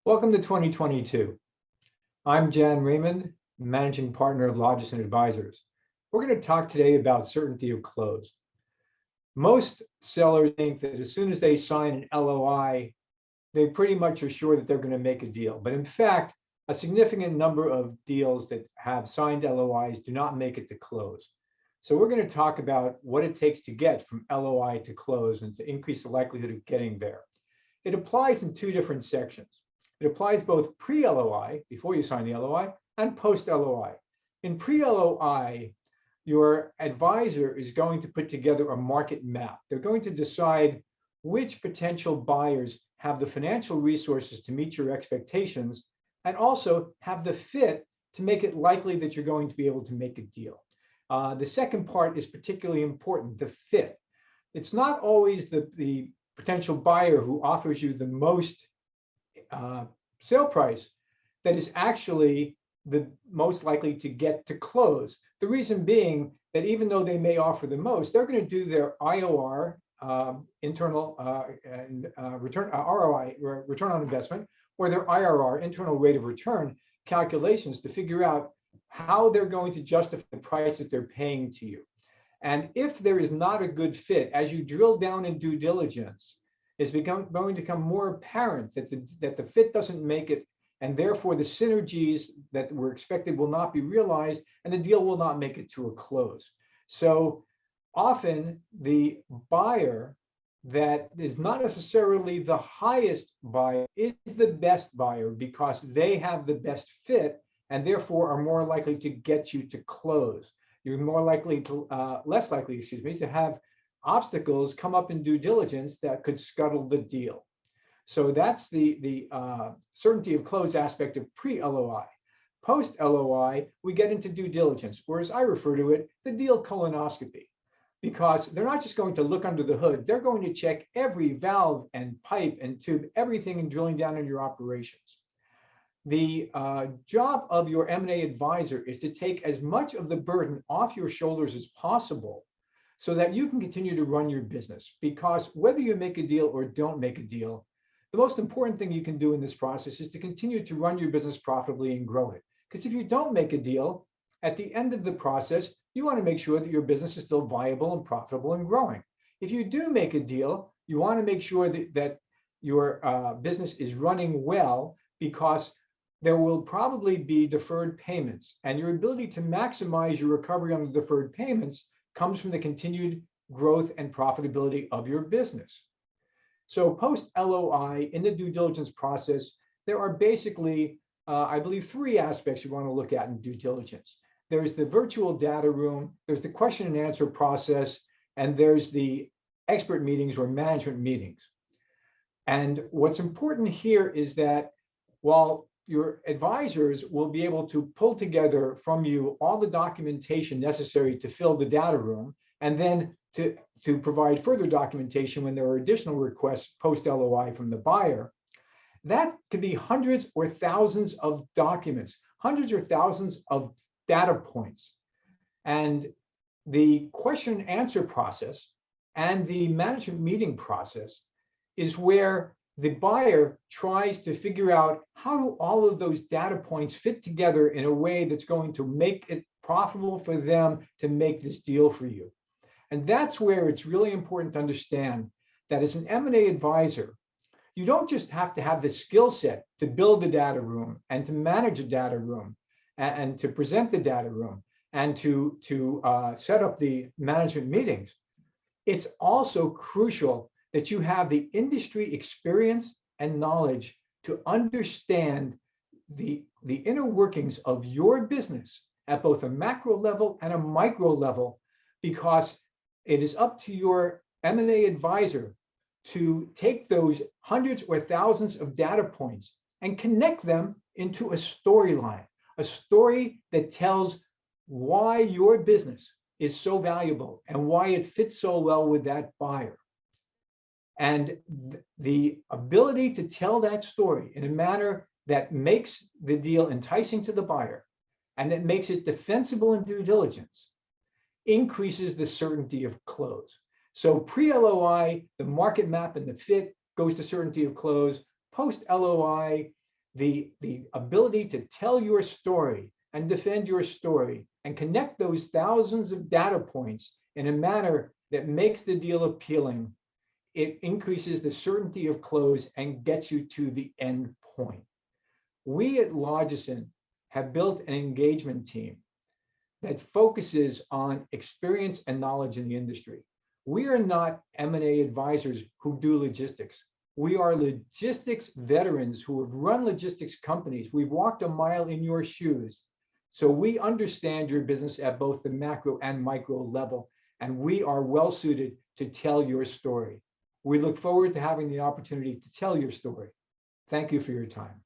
Welcome to 2022. I'm Raymond, Managing Partner of Logison Advisors. We're going to talk today about certainty of close. Most sellers think that as soon as they sign an LOI, they pretty much are sure that they're going to make a deal. But in fact, a significant number of deals that have signed LOIs do not make it to close. So we're going to talk about what it takes to get from LOI to close and to increase the likelihood of getting there. It applies in two different sections. It applies both pre-LOI, before you sign the LOI, and post-LOI. In pre-LOI, your advisor is going to put together a market map. They're going to decide which potential buyers have the financial resources to meet your expectations and also have the fit to make it likely that you're going to be able to make a deal. The second part is particularly important, the fit. It's not always the potential buyer who offers you the most sale price that is actually the most likely to get to close. The reason being that even though they may offer the most, they're going to do their IOR, internal return, ROI, return on investment, or their IRR, internal rate of return calculations to figure out how they're going to justify the price that they're paying to you. And if there is not a good fit, as you drill down in due diligence, it's going to become more apparent that the fit doesn't make it, and therefore the synergies that were expected will not be realized, and the deal will not make it to a close. So often the buyer that is not necessarily the highest buyer is the best buyer because they have the best fit and therefore are more likely to get you to close. You're more likely to, less likely, excuse me, to have obstacles come up in due diligence that could scuttle the deal. So that's the certainty of close aspect of pre-LOI. Post-LOI, we get into due diligence, or as I refer to it, the deal colonoscopy, because they're not just going to look under the hood, they're going to check every valve and pipe and tube, everything in drilling down in your operations. The job of your M&A advisor is to take as much of the burden off your shoulders as possible so that you can continue to run your business. Because whether you make a deal or don't make a deal, the most important thing you can do in this process is to continue to run your business profitably and grow it. Because if you don't make a deal, at the end of the process, you want to make sure that your business is still viable and profitable and growing. If you do make a deal, you want to make sure that your business is running well, because there will probably be deferred payments, and your ability to maximize your recovery on the deferred payments comes from the continued growth and profitability of your business. So post-LOI, in the due diligence process, there are basically, I believe, three aspects you want to look at in due diligence. There's the virtual data room, there's the question and answer process, and there's the expert meetings or management meetings. And what's important here is that while your advisors will be able to pull together from you all the documentation necessary to fill the data room, and then to provide further documentation when there are additional requests post-LOI from the buyer. That could be hundreds or thousands of documents, hundreds or thousands of data points. And the question and answer process and the management meeting process is where the buyer tries to figure out how do all of those data points fit together in a way that's going to make it profitable for them to make this deal for you. And that's where it's really important to understand that as an M&A advisor, you don't just have to have the skill set to build the data room and to manage a data room and to present the data room and to set up the management meetings. It's also crucial that you have the industry experience and knowledge to understand the inner workings of your business at both a macro level and a micro level, because it is up to your M&A advisor to take those hundreds or thousands of data points and connect them into a storyline, a story that tells why your business is so valuable and why it fits so well with that buyer. And the ability to tell that story in a manner that makes the deal enticing to the buyer and that makes it defensible in due diligence increases the certainty of close. So pre-LOI, the market map and the fit goes to certainty of close. Post-LOI, the ability to tell your story and defend your story and connect those thousands of data points in a manner that makes the deal appealing, it increases the certainty of close and gets you to the end point. We at Logicent have built an engagement team that focuses on experience and knowledge in the industry. We are not M&A advisors who do logistics. We are logistics veterans who have run logistics companies. We've walked a mile in your shoes. So we understand your business at both the macro and micro level, and we are well suited to tell your story. We look forward to having the opportunity to tell your story. Thank you for your time.